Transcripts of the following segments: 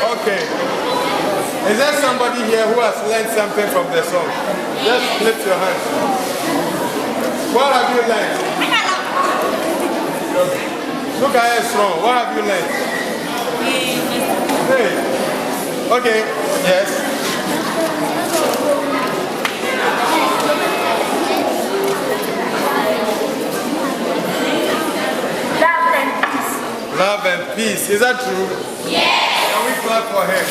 Okay. Is there somebody here who has learned something from the song? Just lift your hand. What have you learned? Look at her strong. What have you learned? Hey. Okay. Yes. Love and peace. Love and peace. Is that true? Yes. Can we clap for him?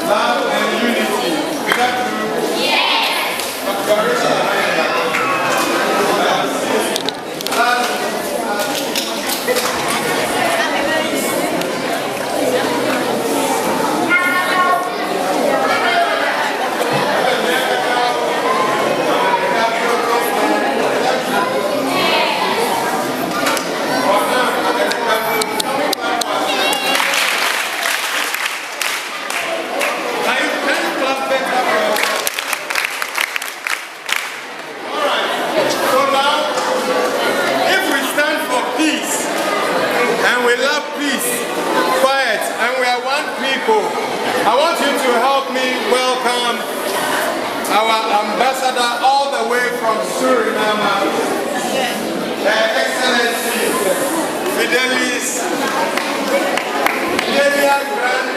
Love and unity. Is that true? Yes. I want you to help me welcome our ambassador all the way from Suriname, Her Excellency Fidelia Graand.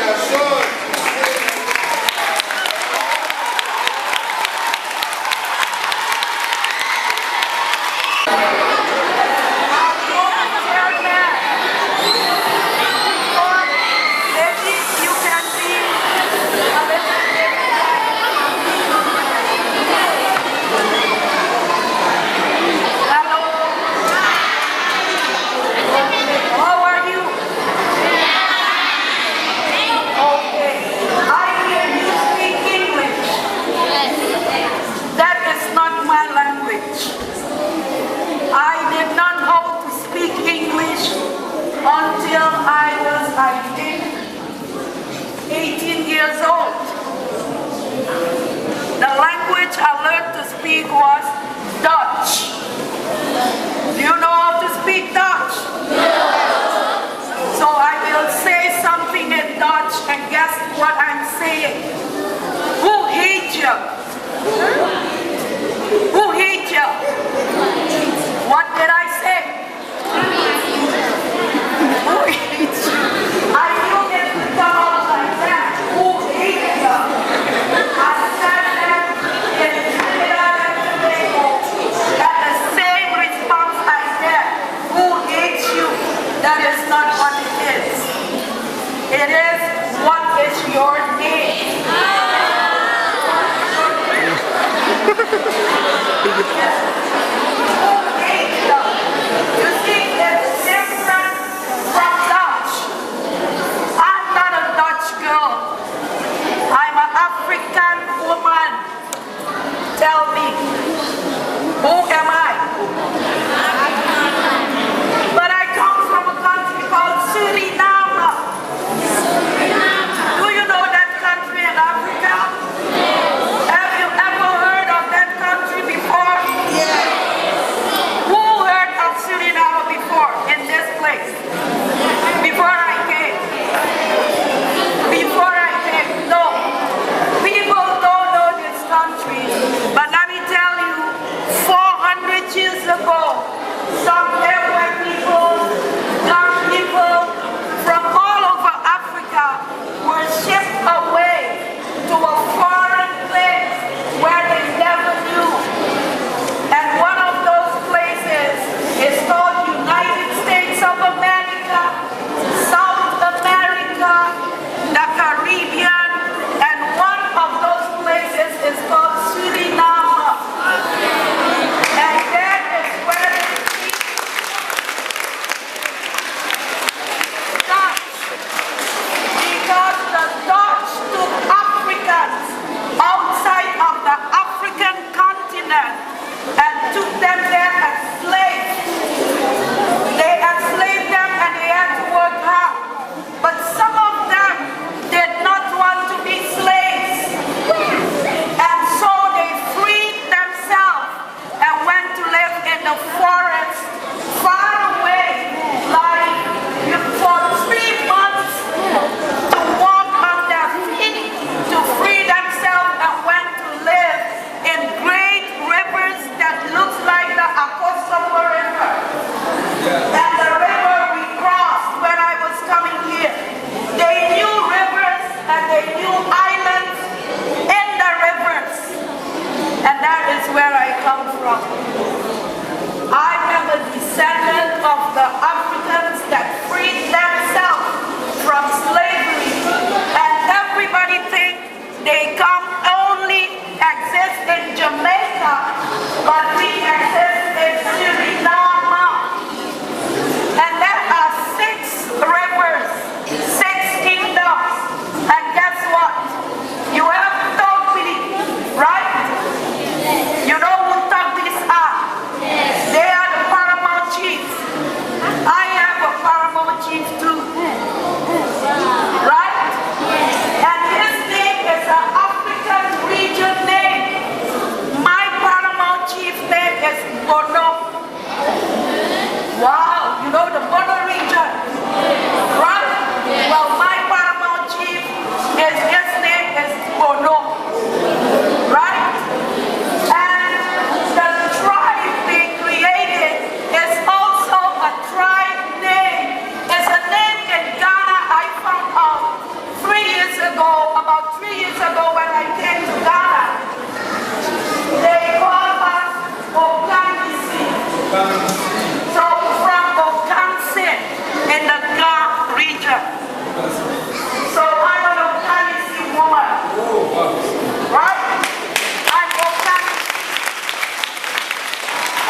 Until I was, I think, 18 years old. The language I learned to speak was Dutch. Do you know how to speak Dutch? So I will say something in Dutch and guess what I'm saying. Who hates you? Who hates you? What did I say? I knew it would come out like that. Who hates you? I said that in Trinidad and Tobago, and the same response I get. Who hates you? That is not what it is. It is, what is your name? Who hates you? You see, it's different from Dutch. I'm not a Dutch girl. I'm an African woman. Tell me, who am I? But I come from a country called Suriname. Do you know that country in Africa? Have you ever heard of that country before? Who heard of Suriname before in this place? Before I came. Before I came. No. People don't know this country. But let me tell you, 400 from. I am a descendant of the Africans that freed themselves from slavery. And everybody thinks they come only exist in Jamaica, but we exist in Suriname. And there are 6 rivers, 6 kingdoms. And guess what? You have Togwili, right? You know who Togwilis are? They are the paramount chiefs. I have a paramount chief too. Right? And his name is an African region name. My paramount chief name is Bono. Wow, you know the Bono region? Right? Well, my paramount chief is, his name is Bono. Right? And the tribe they created is also a tribe name. It's a name in Ghana I found out 3 years ago, about 3 years ago when I came to Ghana. They call us Okanisi. So from Okansi in the Graand region. So I'm an Okanisi woman. Right? I'm Okanisi.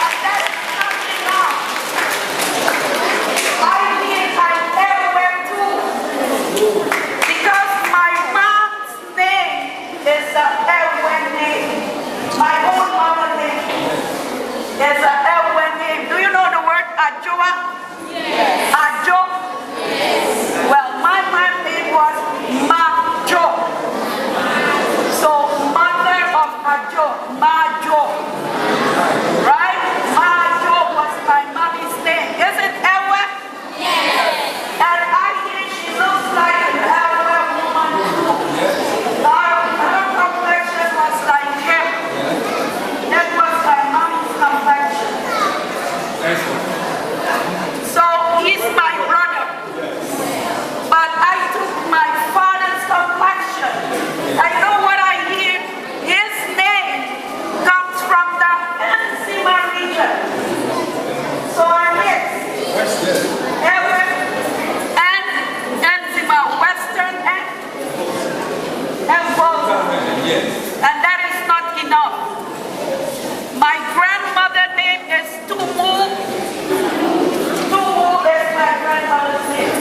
And that is nothing else. I mean, I'm everywhere too. Because my mom's name is a Ewen name. My own mother's name is a Ewen name. Do you know the word Ajoa? Yes. Ajo? Yes. Well, my mom's name was Majo. So, mother of Ajo, Majo. Right? Majo was my mommy's name. Is it Ewen? Yes. And I think she looks like an Ewen woman too. Her complexion was like him. That was my mommy's complexion. So he's my brother. But I took my father's complexion. I know what I hear. His name comes from the Enzima region. So I mixed Ewen and Enzima, Western and both. And that is not enough. My grandmother's name is Tumu. Tumu is my grandmother's name.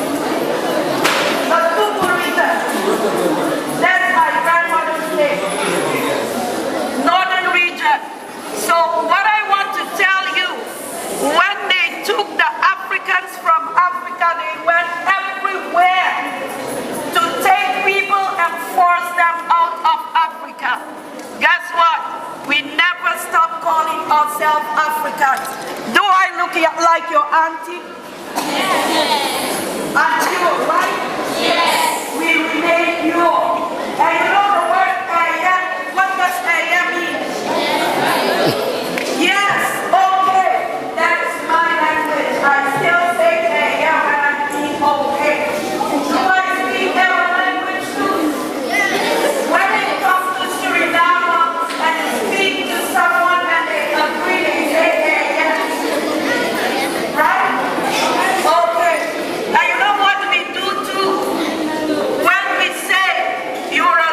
The Tumu region. That's my grandmother's name. Northern region. So what I want to tell you, when they took the Africans from Africa, they went everywhere to take people and force them out of Africa. Guess what? We never stop calling ourselves Africans. Do I look like your auntie? Yes. Auntie, right? Yes. We remain pure. And you know the word Aya? What does Aya mean? Yes. Okay. That is my language. I still say Aya when I mean okay. Do I speak their language too? Yes. When it comes to Suriname and you speak to someone and they agree, they say Aya. Right? Okay. Now you know what we do too? When we say you're a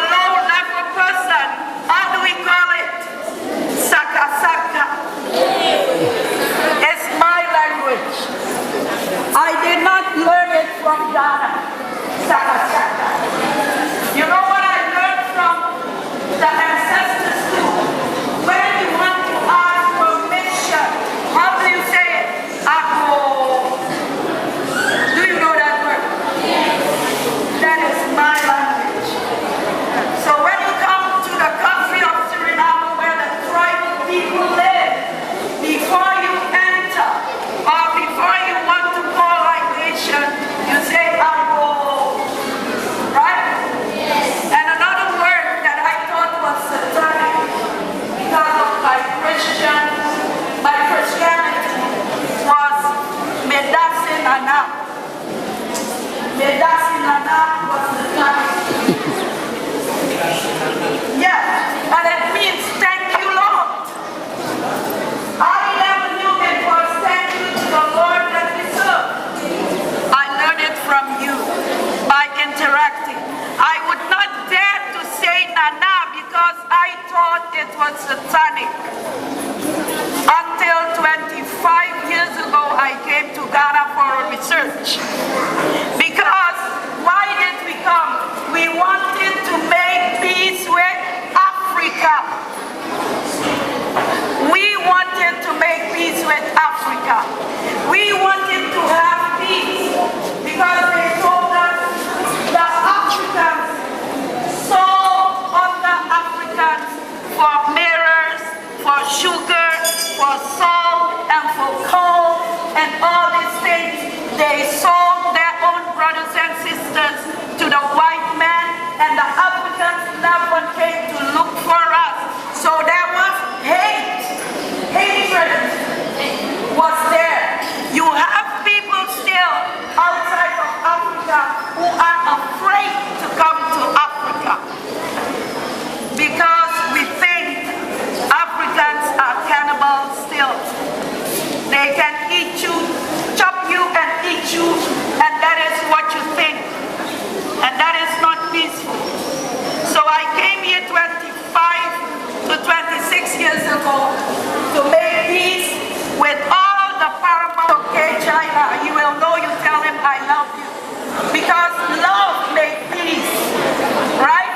Hispanic. Until 25 years ago, I came to Ghana for research. Because why did we come? We wanted to make peace with Africa. We wanted to make peace with Africa. We wanted to have peace because they told us the Africans sold other Africans for mirrors, for sugar, for salt, and for coal, and all these things. They sold their own brothers and sisters to the white man, and the Africans never came to look for us. So there was hate. Hatred was there. You have people still outside of Africa who are afraid to come to Africa because we think Africans are cannibals still. They can eat you, chop you and eat you, and that is what you think. And that is not peaceful. So I came here 25 to 26 years ago to make peace with all the paramount. Okay, China, you will know, you tell him I love you. Because love makes peace, right?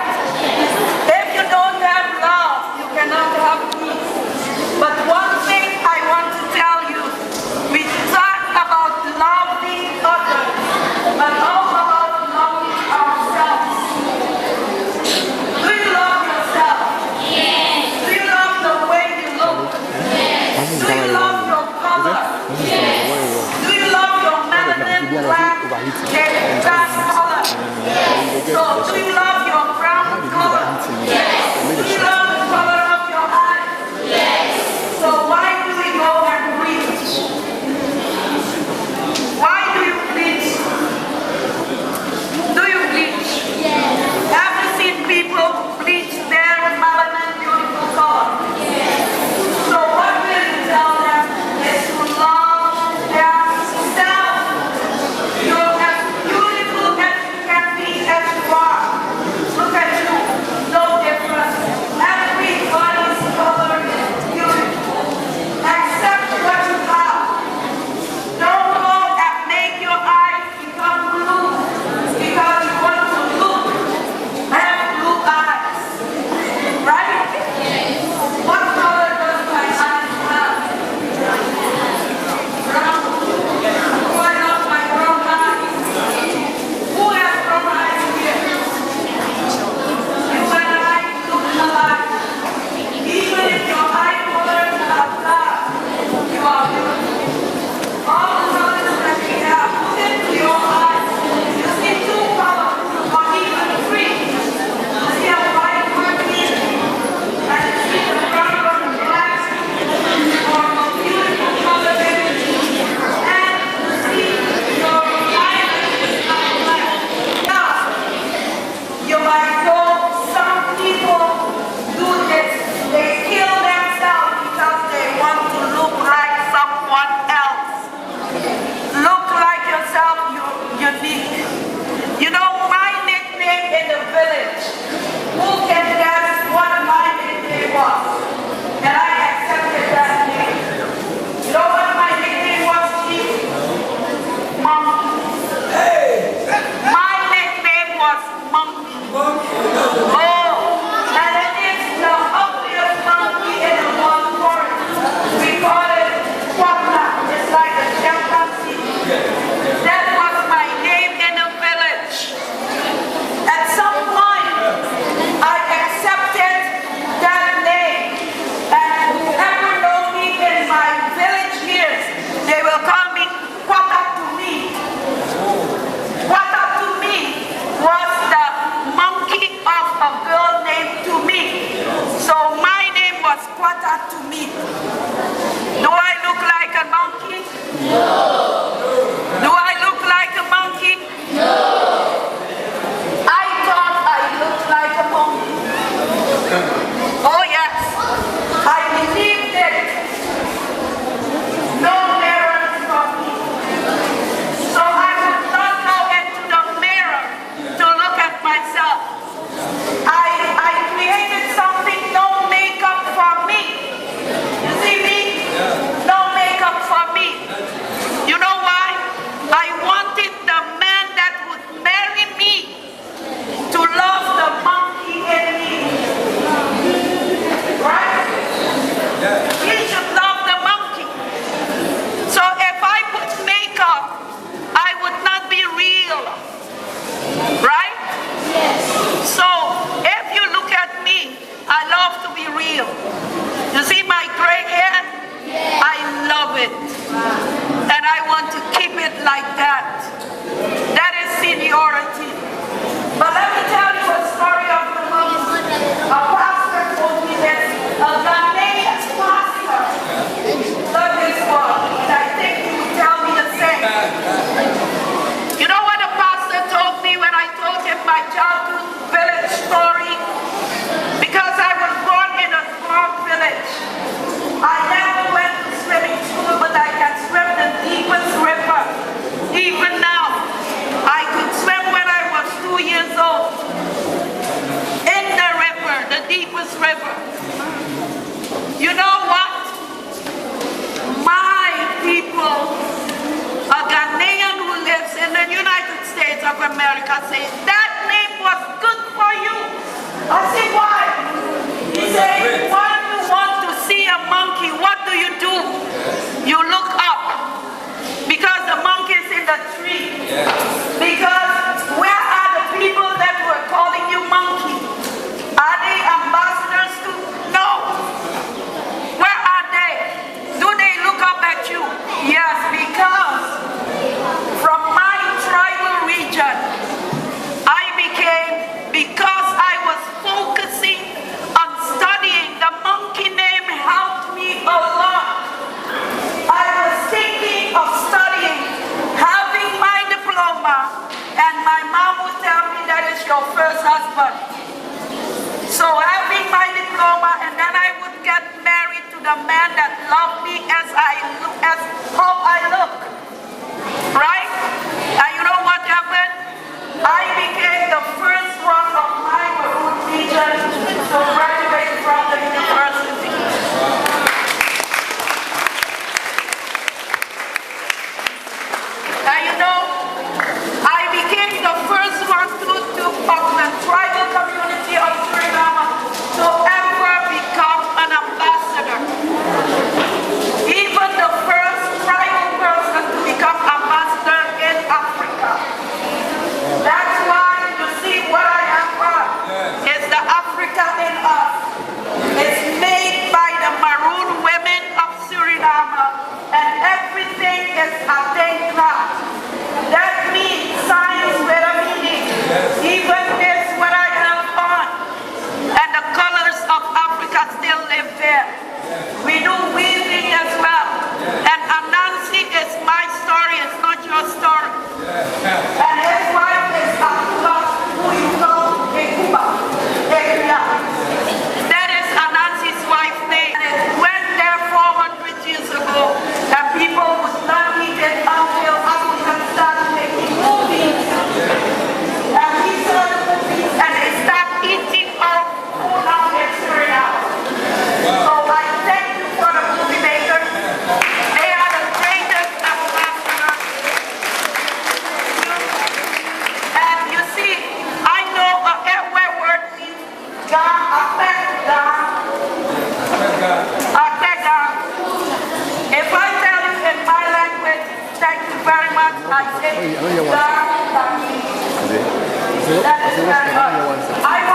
If you don't have love, you cannot have peace. But one thing I want to tell you, we talk about loving others, but how about loving ourselves? Do you love yourself? Yes. Do you love the way you look? Yes. Do you love your color? Yes. Do you love your melanin black dark color? Yes. So do you love your brown color? Yes. Do you love the color of your eyes? Yes. So why do we go and bleach? Why do you bleach? Do you bleach? Yes. Have you seen people bleach their melanin beautiful color? Yes. So what will you tell them is to love themselves. You're as beautiful as you can be as you are. of America said, that name was good for you. I said, why? He said, when you want to see a monkey, what do? You look up. Because the monkey is in the tree. Because where are the people that were calling you monkey? Are they ambassadors too? No. Where are they? Do they look up at you? Yes, because from my tribal region, because I was focusing on studying, the monkey name helped me a lot. I was thinking of studying, having my diploma, and my mom would tell me that is your first husband. So having my diploma, and then I would get married to the man that loved me as how I look. Right? And you know what happened? I became the first one of my Maroon region to graduate from the university. And you know, I became the first one of the tribal community of Suriname to ever become an ambassador. Even the first tribal person to become ambassador in Africa. That's why you see what I have on. It's the Africa in us. It's made by the Maroon women of Suriname, and everything is attained craft. That means science with a meaning. Even this, what I have on, and the colors of Africa still live there. We do weaving as well. And Anansi is my story, it's not your story. And his wife is Anloga, who you know in Cuba. That is Anansi's wife's name. And it went there 400 years ago, and people would not eat it until Africans started making movies. And we saw the movies, and they started eating our food out in Suriname. So I thank you for the movie makers. They are the greatest ambassadors. And you see, I know every word means God, affect God. If I tell you in my language, thank you very much, I say God, that is very much.